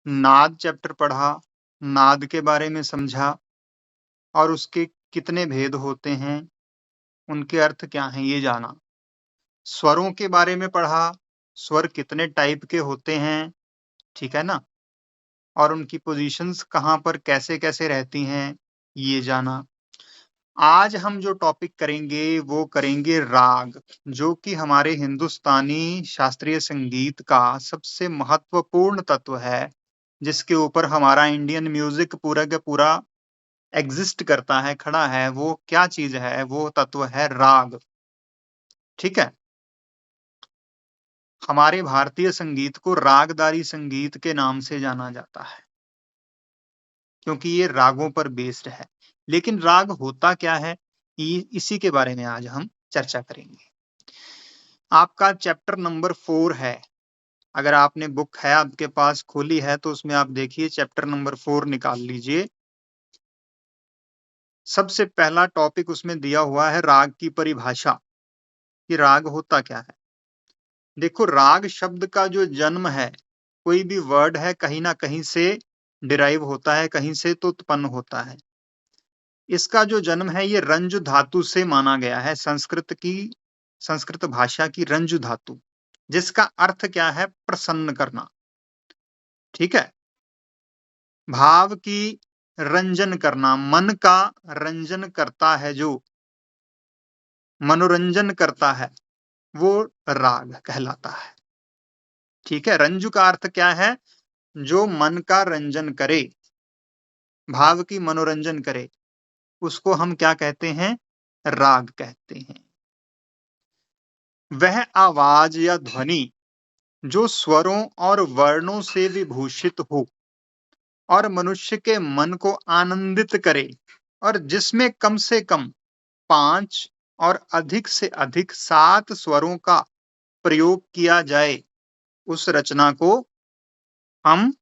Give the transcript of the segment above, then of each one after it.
नाद चैप्टर पढ़ा, नाद के बारे में समझा और उसके कितने भेद होते हैं, उनके अर्थ क्या हैं ये जाना। स्वरों के बारे में पढ़ा, स्वर कितने टाइप के होते हैं, ठीक है ना, और उनकी पोजीशंस कहाँ पर कैसे-कैसे रहती हैं, ये जाना। आज हम जो टॉपिक करेंगे वो करेंगे राग, जो कि हमारे हिंदुस्तानी शास्त्रीय संगीत का सबसे महत्वपूर्ण तत्व है, जिसके ऊपर हमारा इंडियन म्यूजिक पूरा का पूरा एग्जिस्ट करता है, खड़ा है। वो क्या चीज है? वो तत्व है राग। ठीक है। हमारे भारतीय संगीत को रागदारी संगीत के नाम से जाना जाता है, क्योंकि ये रागों पर बेस्ड है। लेकिन राग होता क्या है, इसी के बारे में आज हम चर्चा करेंगे। आपका चैप्टर नंबर 4 है। अगर आपने बुक है आपके पास खोली है तो उसमें आप देखिए चैप्टर नंबर 4 निकाल लीजिए। सबसे पहला टॉपिक उसमें दिया हुआ है राग की परिभाषा, कि राग होता क्या है। देखो, राग शब्द का जो जन्म है, कोई भी वर्ड है कहीं ना कहीं से डिराइव होता है, कहीं से तो उत्पन्न होता है। इसका जो जन्म है ये रंजु धातु से माना गया है, संस्कृत भाषा की रंजु धातु, जिसका अर्थ क्या है? प्रसन्न करना। ठीक है। भाव की रंजन करना, मन का रंजन करता है, जो मनोरंजन करता है वो राग कहलाता है। ठीक है। रंजु का अर्थ क्या है? जो मन का रंजन करे, भाव की मनोरंजन करे, उसको हम क्या कहते हैं? राग कहते हैं। वह आवाज या ध्वनि जो स्वरों और वर्णों से विभूषित हो और मनुष्य के मन को आनंदित करे, और जिसमें कम से कम 5 और अधिक से अधिक 7 स्वरों का प्रयोग किया जाए, उस रचना को हम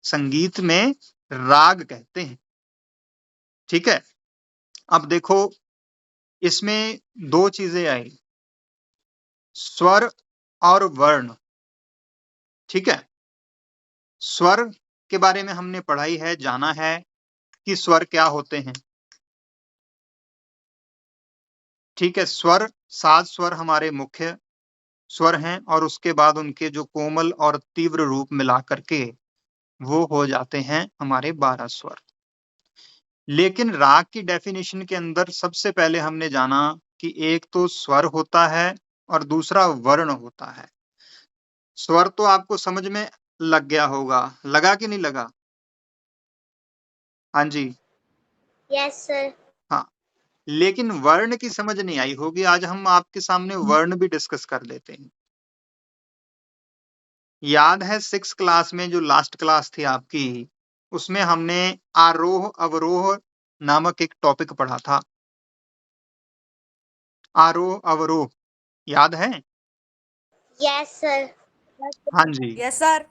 संगीत में राग कहते हैं। ठीक है। अब देखो, इसमें 2 चीजें आई, स्वर और वर्ण। ठीक है। स्वर के बारे में हमने पढ़ाई है, जाना है कि स्वर क्या होते हैं। ठीक है। स्वर, 7 स्वर हमारे मुख्य स्वर हैं, और उसके बाद उनके जो कोमल और तीव्र रूप मिला करके वो हो जाते हैं हमारे 12 स्वर। लेकिन राग की डेफिनेशन के अंदर सबसे पहले हमने जाना कि एक तो स्वर होता है और दूसरा वर्ण होता है। स्वर तो आपको समझ में लग गया होगा, लगा कि नहीं लगा? हाँ जी। Yes sir. हाँ, लेकिन वर्ण की समझ नहीं आई होगी। आज हम आपके सामने वर्ण भी डिस्कस कर लेते हैं। याद है 6 क्लास में, जो लास्ट क्लास थी आपकी, उसमें हमने आरोह अवरोह नामक एक टॉपिक पढ़ा था। आरोह अवरोह याद है? Yes sir. हाँ जी। Yes sir.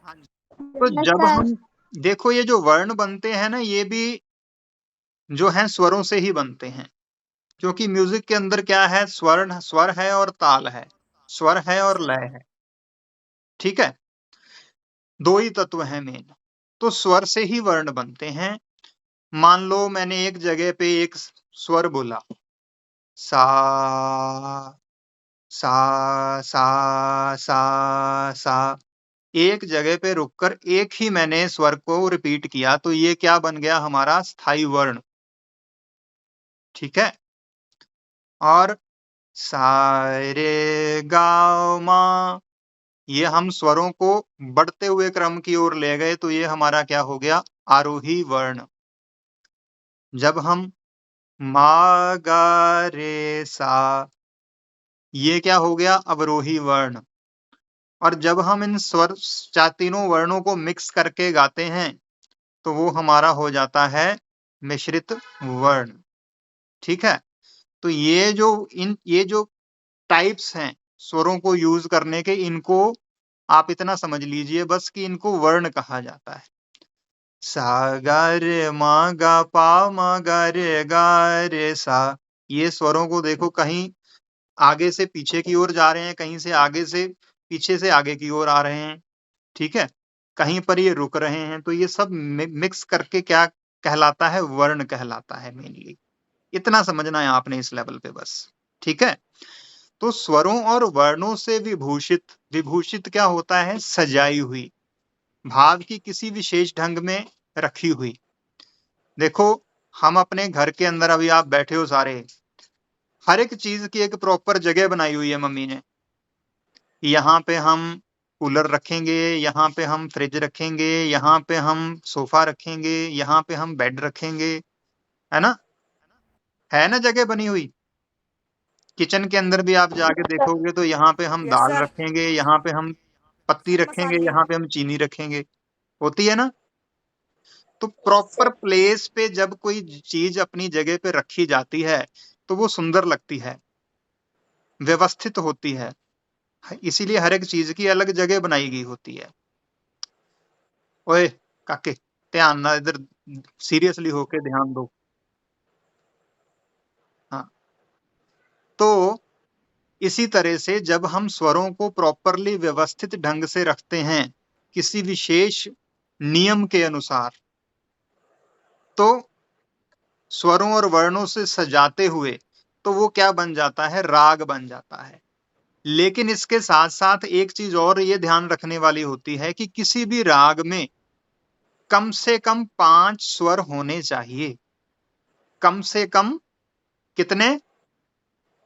तो जब हम देखो, ये जो वर्ण बनते हैं ना, ये भी जो है स्वरों से ही बनते हैं, क्योंकि म्यूजिक के अंदर क्या है? स्वर है और ताल है, स्वर है और लय है। ठीक है। 2 ही तत्व हैं मेन। तो स्वर से ही वर्ण बनते हैं। मान लो मैंने एक जगह पे एक स्वर बोला, सा सा सा सा सा, एक जगह पे रुककर एक ही मैंने स्वर को रिपीट किया, तो ये क्या बन गया? हमारा स्थायी वर्ण। ठीक है। और सा रे गा मा, ये हम स्वरों को बढ़ते हुए क्रम की ओर ले गए, तो ये हमारा क्या हो गया? आरोही वर्ण। जब हम मा गा रे सा, ये क्या हो गया? अवरोही वर्ण। और जब हम इन तीनों वर्णों को मिक्स करके गाते हैं, तो वो हमारा हो जाता है मिश्रित वर्ण। ठीक है। तो ये जो टाइप्स हैं स्वरों को यूज करने के, इनको आप इतना समझ लीजिए बस कि इनको वर्ण कहा जाता है। सा गा रे मा गा पा मा गा रे सा, ये स्वरों को देखो, कहीं आगे से पीछे की ओर जा रहे हैं, कहीं से आगे से पीछे से आगे की ओर आ रहे हैं। ठीक है। कहीं पर ये रुक रहे हैं, तो ये सब मिक्स करके क्या कहलाता है? वर्ण कहलाता है मेनली। इतना समझना है आपने इस लेवल पे बस, ठीक है? तो स्वरों और वर्णों से विभूषित, विभूषित क्या होता है? सजाई हुई, भाव की किसी विशेष ढंग में रखी हुई। देखो, हम अपने घर के अंदर, अभी आप बैठे हो सारे, हर एक चीज की एक प्रॉपर जगह बनाई हुई है मम्मी ने। यहाँ पे हम कूलर रखेंगे, यहाँ पे हम फ्रिज रखेंगे, यहाँ पे हम सोफा रखेंगे, यहाँ पे हम बेड रखेंगे, है ना? है ना जगह बनी हुई? किचन के अंदर भी आप जाके देखोगे तो यहाँ पे हम यस दाल सर। रखेंगे, यहाँ पे हम पत्ती रखेंगे, मसाले। यहाँ पे हम चीनी रखेंगे, होती है ना? तो Yes, प्रॉपर sir. प्लेस पे जब कोई चीज अपनी जगह पे रखी जाती है तो वो सुंदर लगती है, व्यवस्थित होती है। इसीलिए हर एक चीज की अलग जगह बनाई गई होती है। ओए काके, ध्यान ना इधर, सीरियसली होके ध्यान दो। हाँ, तो इसी तरह से जब हम स्वरों को प्रॉपरली व्यवस्थित ढंग से रखते हैं किसी विशेष नियम के अनुसार, तो स्वरों और वर्णों से सजाते हुए, तो वो क्या बन जाता है? राग बन जाता है। लेकिन इसके साथ साथ एक चीज और ये ध्यान रखने वाली होती है कि किसी भी राग में कम से कम 5 स्वर होने चाहिए। कम से कम कितने?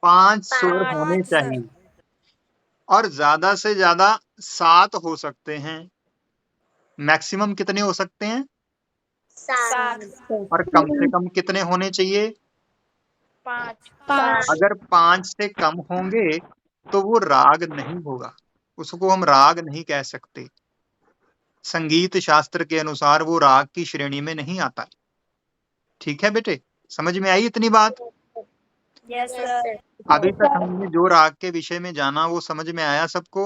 5 स्वर Five. होने 5 सर। चाहिए, और ज्यादा से ज्यादा 7 हो सकते हैं। मैक्सिमम कितने हो सकते हैं? 7। और कम से कम कितने होने चाहिए? 5। अगर 5 से कम होंगे तो वो राग नहीं होगा, उसको हम राग नहीं कह सकते। संगीत शास्त्र के अनुसार वो राग की श्रेणी में नहीं आता। ठीक है बेटे, समझ में आई इतनी बात? Yes Yes, sir. sir. अभी तक हमने जो राग के विषय में जाना वो समझ में आया सबको?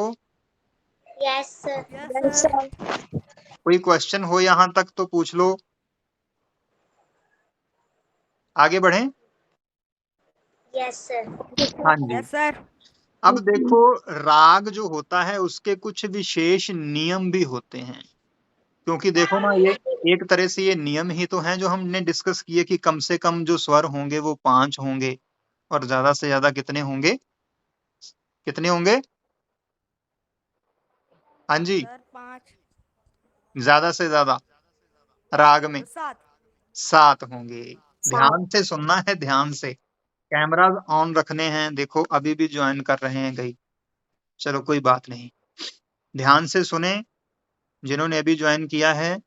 Yes, sir. Yes sir. कोई क्वेश्चन हो यहां तक तो पूछ लो, आगे बढ़ें। Yes, sir. हाँ जी। Yes sir. अब देखो, राग जो होता है उसके कुछ विशेष नियम भी होते हैं, क्योंकि देखो ना, ये एक तरह से ये नियम ही तो हैं जो हमने डिस्कस किए कि कम से कम जो स्वर होंगे वो 5 होंगे, और ज्यादा से ज्यादा कितने होंगे? कितने होंगे? हाँ जी, सर 5 ज्यादा से ज्यादा राग में 7। 7 होंगे। Five. ध्यान से सुनना है, ध्यान से। कैमरा ऑन रखने हैं, देखो अभी भी ज्वाइन कर रहे हैं कई, चलो कोई बात नहीं। ध्यान से सुने, जिन्होंने अभी ज्वाइन किया है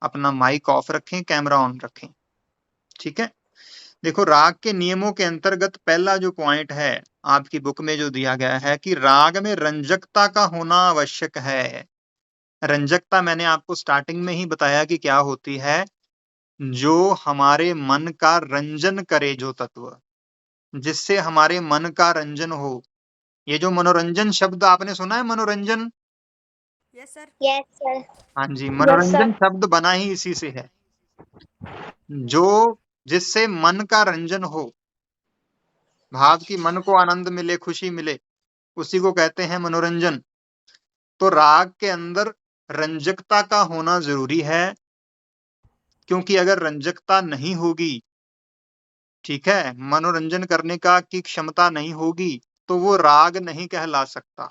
अपना माइक ऑफ रखें, कैमरा ऑन रखें, ठीक है? देखो, राग के नियमों के अंतर्गत पहला जो पॉइंट है आपकी बुक में जो दिया गया है कि राग में रंजकता का होना आवश्यक है। रंजकता मैंने आपको स्टार्टिंग में ही बताया कि क्या होती है? जो हमारे मन का रंजन करे, जो तत्व जिससे हमारे मन का रंजन हो। ये जो मनोरंजन शब्द आपने सुना है, मनोरंजन? Yes sir. Yes, sir. हाँ जी, Yes, मनोरंजन sir. शब्द बना ही इसी से है, जो जिससे मन का रंजन हो, भाव की मन को आनंद मिले, खुशी मिले, उसी को कहते हैं मनोरंजन। तो राग के अंदर रंजकता का होना जरूरी है, क्योंकि अगर रंजकता नहीं होगी, ठीक है, मनोरंजन करने का की क्षमता नहीं होगी, तो वो राग नहीं कहला सकता।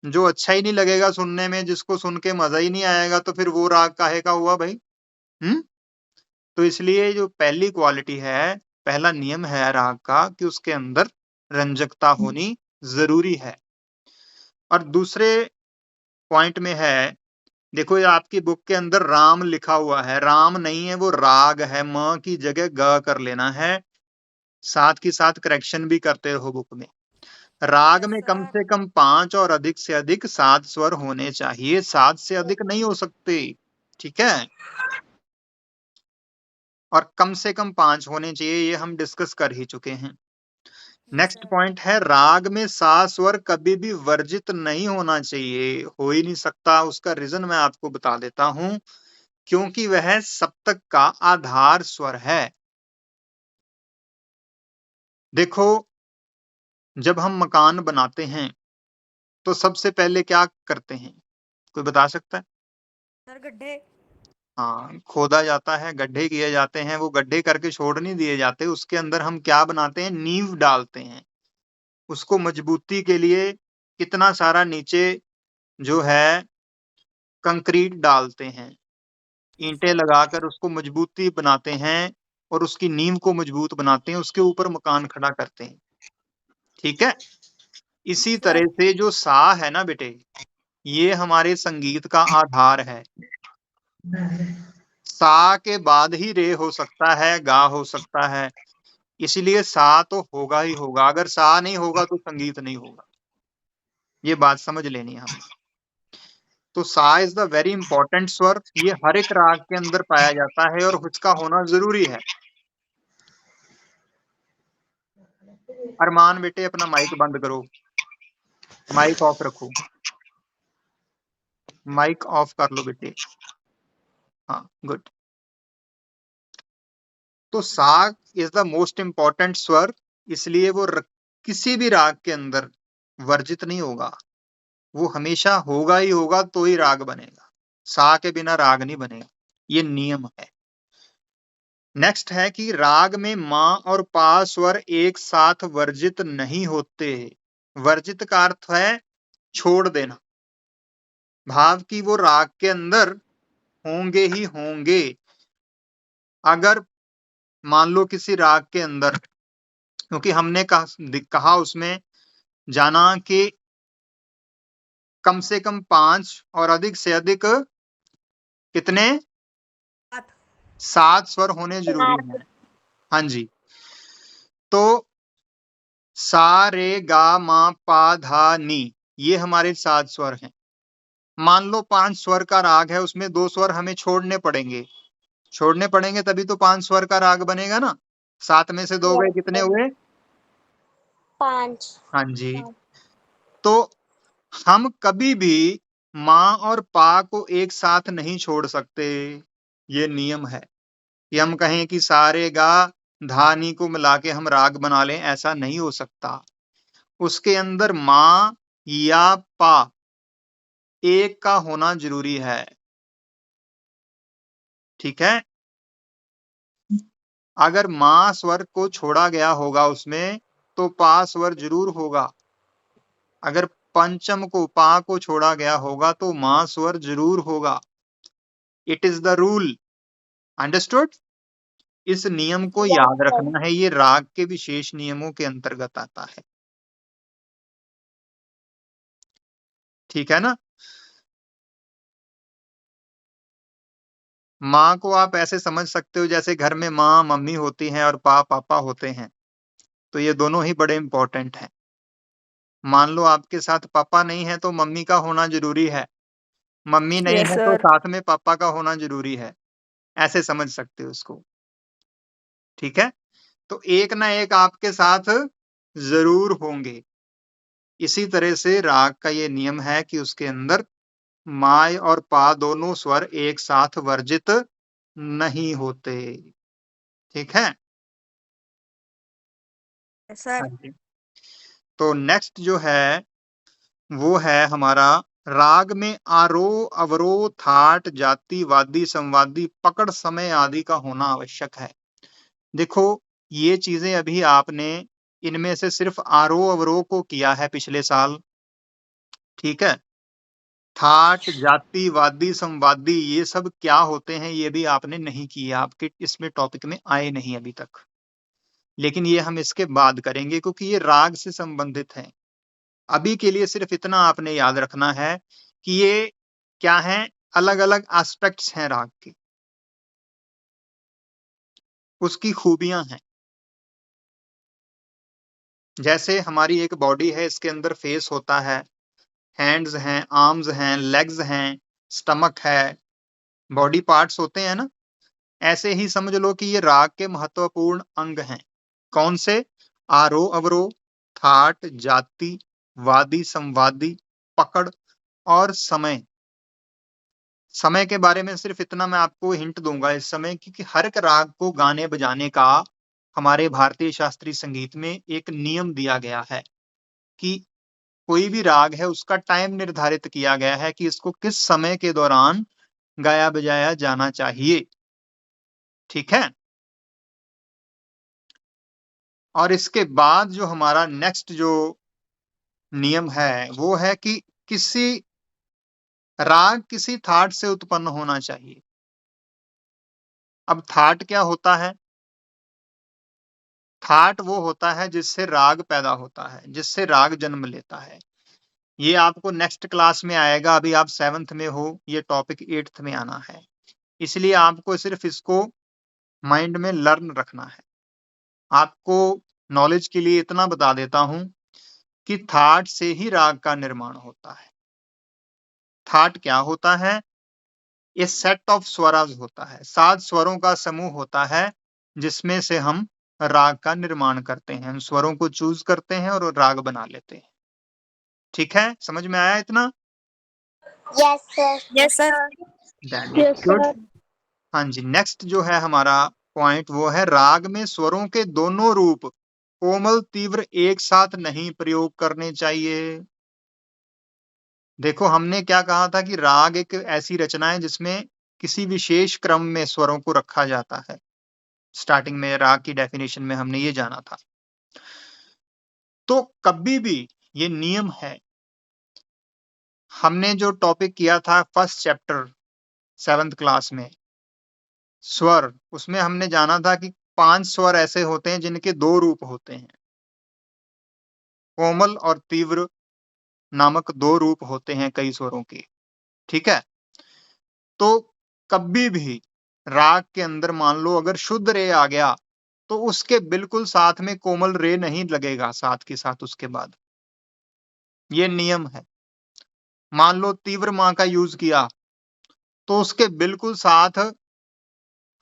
जो अच्छा ही नहीं लगेगा सुनने में, जिसको सुन के मजा ही नहीं आएगा, तो फिर वो राग काहे का हुआ भाई? हम्म? तो इसलिए जो पहली क्वालिटी है, पहला नियम है राग का कि उसके अंदर रंजकता होनी जरूरी है। और दूसरे पॉइंट में है, देखो ये आपकी बुक के अंदर राम लिखा हुआ है, राम नहीं है, वो राग है। म की जगह ग कर लेना है, साथ के साथ करेक्शन भी करते रहो बुक में। राग यस में कम सर। से कम 5 और अधिक से अधिक 7 स्वर होने चाहिए, 7 से अधिक नहीं हो सकते, ठीक है? और कम से कम 5 होने चाहिए, ये हम डिस्कस कर ही चुके हैं। Yes next sir. पॉइंट है, राग में सा स्वर कभी भी वर्जित नहीं होना चाहिए, हो ही नहीं सकता। उसका रीजन मैं आपको बता देता हूं, क्योंकि वह सप्तक का आधार स्वर है। देखो, जब हम मकान बनाते हैं तो सबसे पहले क्या करते हैं? कोई बता सकता है? सर गड्ढे। हाँ, खोदा जाता है, गड्ढे किए जाते हैं, वो गड्ढे करके छोड़ नहीं दिए जाते, उसके अंदर हम क्या बनाते हैं, नींव डालते हैं। उसको मजबूती के लिए कितना सारा नीचे जो है कंक्रीट डालते हैं, ईंटें लगाकर उसको मजबूती बनाते हैं और उसकी नींव को मजबूत बनाते हैं, उसके ऊपर मकान खड़ा करते हैं। ठीक है? इसी तरह से जो सा है ना बेटे, ये हमारे संगीत का आधार है। सा के बाद ही रे हो सकता है, गा हो सकता है, इसलिए सा तो होगा ही होगा। अगर सा नहीं होगा तो संगीत नहीं होगा। ये बात समझ लेनी है हमने। तो सा इज द वेरी इंपॉर्टेंट स्वर। ये हर एक राग के अंदर पाया जाता है और उसका होना जरूरी है। अरमान बेटे अपना माइक बंद करो, माइक ऑफ रखो, माइक ऑफ कर लो बेटे। हाँ, गुड। तो सा इज द मोस्ट इंपॉर्टेंट स्वर, इसलिए वो किसी भी राग के अंदर वर्जित नहीं होगा, वो हमेशा होगा ही होगा, तो ही राग बनेगा। सा के बिना राग नहीं बनेगा, ये नियम है। नेक्स्ट है कि राग में मां और पा स्वर एक साथ वर्जित नहीं होते। वर्जित का अर्थ है छोड़ देना, भाव कि वो राग के अंदर होंगे ही होंगे। अगर मान लो किसी राग के अंदर, क्योंकि हमने कहा उसमें जाना कि कम से कम 5 और अधिक से अधिक कितने 7 स्वर होने जरूरी हैं। हाँ जी। तो सा रे गा मा पा धा नी, ये हमारे 7 स्वर हैं। मान लो 5 स्वर का राग है, उसमें 2 स्वर हमें छोड़ने पड़ेंगे, तभी तो 5 स्वर का राग बनेगा ना। 7 में से 2 गए, कितने हुए? 5। हाँ जी। तो हम कभी भी मां और पा को एक साथ नहीं छोड़ सकते, ये नियम है। कि हम कहें कि सारे गा धानी को मिला के हम राग बना लें, ऐसा नहीं हो सकता। उसके अंदर मां या पा एक का होना जरूरी है। ठीक है? अगर मां स्वर को छोड़ा गया होगा उसमें, तो पा स्वर जरूर होगा। अगर पंचम को पा को छोड़ा गया होगा तो मां स्वर जरूर होगा। It is the rule. Understood? इस नियम को याद रखना है, ये राग के विशेष नियमों के अंतर्गत आता है। ठीक है ना? माँ को आप ऐसे समझ सकते हो जैसे घर में माँ मम्मी होती हैं और पा पापा होते हैं, तो ये दोनों ही बड़े इंपॉर्टेंट हैं। मान लो आपके साथ पापा नहीं है तो मम्मी का होना जरूरी है, मम्मी नहीं Yes, है तो sir. साथ में पापा का होना जरूरी है। ऐसे समझ सकते हो उसको। ठीक है? तो एक ना एक आपके साथ जरूर होंगे। इसी तरह से राग का ये नियम है कि उसके अंदर माय और पा दोनों स्वर एक साथ वर्जित नहीं होते। ठीक है? Yes, sir. हाँ जी। तो नेक्स्ट जो है वो है हमारा राग में आरोह अवरोह थाट जाति वादी संवादी पकड़ समय आदि का होना आवश्यक है। देखो ये चीजें अभी आपने इनमें से सिर्फ आरोह अवरोह को किया है पिछले साल। ठीक है? थाट जाति वादी संवादी ये सब क्या होते हैं ये भी आपने नहीं किया, आपके इसमें टॉपिक में आए नहीं अभी तक। लेकिन ये हम इसके बाद करेंगे क्योंकि ये राग से संबंधित है। अभी के लिए सिर्फ इतना आपने याद रखना है कि ये क्या है, अलग अलग एस्पेक्ट्स हैं राग के, उसकी खूबियां हैं। जैसे हमारी एक बॉडी है, इसके अंदर फेस होता है, हैंड्स हैं, आर्म्स हैं, लेग्स हैं, स्टमक है, बॉडी पार्ट्स होते हैं ना। ऐसे ही समझ लो कि ये राग के महत्वपूर्ण अंग हैं। कौन से? आरोह अवरोह, थाट जाति वादी संवादी पकड़ और समय। समय के बारे में सिर्फ इतना मैं आपको हिंट दूंगा इस समय, क्योंकि हर एक राग को गाने बजाने का हमारे भारतीय शास्त्रीय संगीत में एक नियम दिया गया है कि कोई भी राग है उसका टाइम निर्धारित किया गया है कि इसको किस समय के दौरान गाया बजाया जाना चाहिए। ठीक है। और इसके बाद जो हमारा नेक्स्ट जो नियम है वो है कि किसी राग किसी थाट से उत्पन्न होना चाहिए। अब थाट क्या होता है? थाट वो होता है जिससे राग पैदा होता है, जिससे राग जन्म लेता है। ये आपको नेक्स्ट क्लास में आएगा, अभी आप 7th में हो, ये टॉपिक 8th में आना है। इसलिए आपको सिर्फ इसको माइंड में लर्न रखना है। आपको नॉलेज के लिए इतना बता देता हूं कि थाट से ही राग का निर्माण होता है। थाट क्या होता है? ये सेट ऑफ स्वराज होता है, 7 स्वरों का समूह होता है जिसमें से हम राग का निर्माण करते हैं। हम स्वरों को चूज करते हैं और राग बना लेते हैं। ठीक है, समझ में आया इतना? Yes, sir. Yes sir. That is good. हाँ जी, नेक्स्ट जो है हमारा पॉइंट वो है राग में स्वरों के दोनों रूप कोमल तीव्र एक साथ नहीं प्रयोग करने चाहिए। देखो हमने क्या कहा था कि राग एक ऐसी रचना है जिसमें किसी विशेष क्रम में स्वरों को रखा जाता है। स्टार्टिंग में राग की डेफिनेशन में हमने ये जाना था। तो कभी भी ये नियम है, हमने जो टॉपिक किया था फर्स्ट चैप्टर 7th क्लास में स्वर, उसमें हमने जाना था कि 5 स्वर ऐसे होते हैं जिनके 2 रूप होते हैं। कोमल और तीव्र नामक 2 रूप होते हैं कई स्वरों के। ठीक है। तो कभी भी राग के अंदर मान लो अगर शुद्ध रे आ गया तो उसके बिल्कुल साथ में कोमल रे नहीं लगेगा, साथ के साथ उसके बाद। ये नियम है। मान लो तीव्र माँ का यूज किया तो उसके बिल्कुल साथ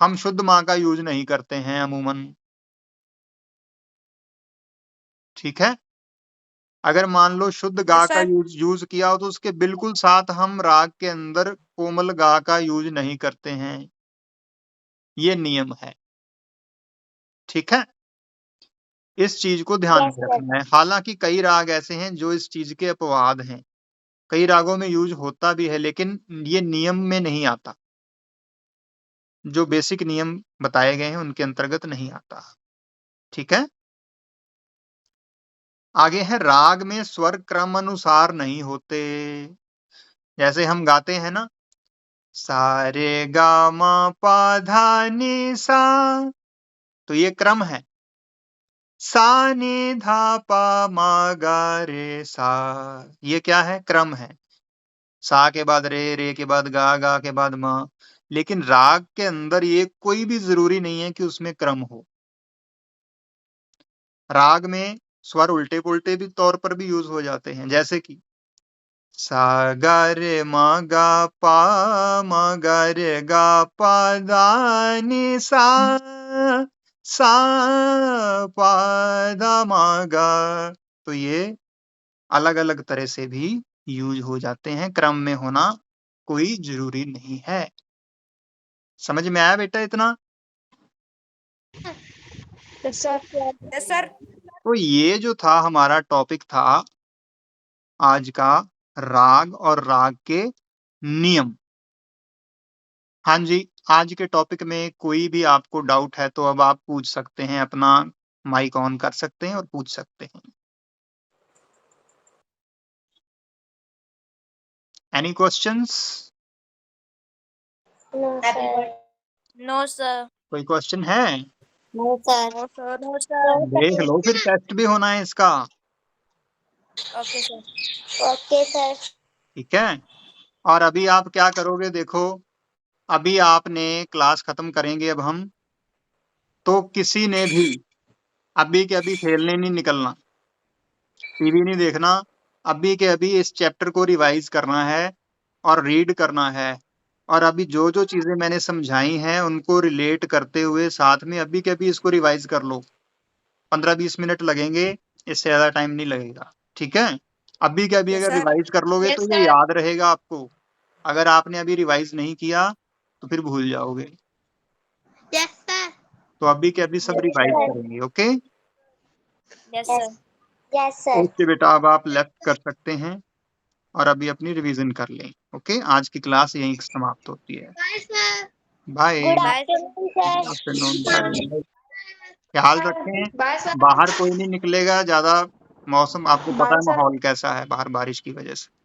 हम शुद्ध माँ का यूज नहीं करते हैं अमूमन। ठीक है। अगर मान लो शुद्ध गा यस का सर। यूज किया हो तो उसके बिल्कुल साथ हम राग के अंदर कोमल गा का यूज नहीं करते हैं। ये नियम है। ठीक है। इस चीज को ध्यान Yes, में sir. रखना है। हालांकि कई राग ऐसे हैं जो इस चीज के अपवाद हैं, कई रागों में यूज होता भी है लेकिन ये नियम में नहीं आता। जो बेसिक नियम बताए गए हैं उनके अंतर्गत नहीं आता। ठीक है। आगे है राग में स्वर क्रम अनुसार नहीं होते। जैसे हम गाते हैं ना, सा रे गा मा पा धा नि सा, तो ये क्रम है। सा नि धा पा मा गा रे सा, ये क्या है? क्रम है। सा के बाद रे, रे के बाद गा, गा के बाद मा। लेकिन राग के अंदर ये कोई भी जरूरी नहीं है कि उसमें क्रम हो। राग में स्वर उल्टे पुल्टे भी तौर पर भी यूज हो जाते हैं, जैसे कि सा गा रे मा गा पा मा गा रे गा पा दा नि सा पा दा मा गा। तो ये अलग अलग तरह से भी यूज हो जाते हैं, क्रम में होना कोई जरूरी नहीं है। समझ में आया बेटा इतना? Yes, sir. Yes sir. तो ये जो था हमारा टॉपिक था आज का, राग और राग के नियम। हाँ जी, आज के टॉपिक में कोई भी आपको डाउट है तो अब आप पूछ सकते हैं, अपना माइक ऑन कर सकते हैं और पूछ सकते हैं। Any questions? No, sir. No sir. कोई क्वेश्चन है? No, sir. No sir. No sir. देख लो, फिर टेस्ट भी होना है इसका। Okay sir. Okay, sir. ठीक है। और अभी आप क्या करोगे, देखो अभी आपने क्लास खत्म करेंगे अब हम, तो किसी ने भी अभी के अभी खेलने नहीं निकलना, टीवी नहीं देखना। अभी के अभी इस चैप्टर को रिवाइज करना है और रीड करना है। और अभी जो जो चीजें मैंने समझाई हैं उनको रिलेट करते हुए साथ में अभी के अभी इसको रिवाइज कर लो। 15-20 मिनट लगेंगे, इससे ज्यादा टाइम नहीं लगेगा। ठीक है। अभी के अभी यस अगर सर। रिवाइज कर लोगे Yes, तो ये sir. याद रहेगा आपको। अगर आपने अभी रिवाइज नहीं किया तो फिर भूल जाओगे। Yes, sir. तो अभी के अभी सब Yes, रिवाइज sir. करेंगे। Okay. Yes Yes. Sir. Yes, sir. Okay बेटा, अब आप लेफ्ट कर सकते हैं और अभी अपनी रिवीजन कर लें। ओके, आज की क्लास यहीं समाप्त होती है। Bye. Good Bye, sir. afternoon, sir. Afternoon. Bye. ख्याल रखें, Bye, sir. बाहर कोई नहीं निकलेगा ज्यादा। मौसम आपको पता Bye, है sir. माहौल कैसा है बाहर बारिश की वजह से।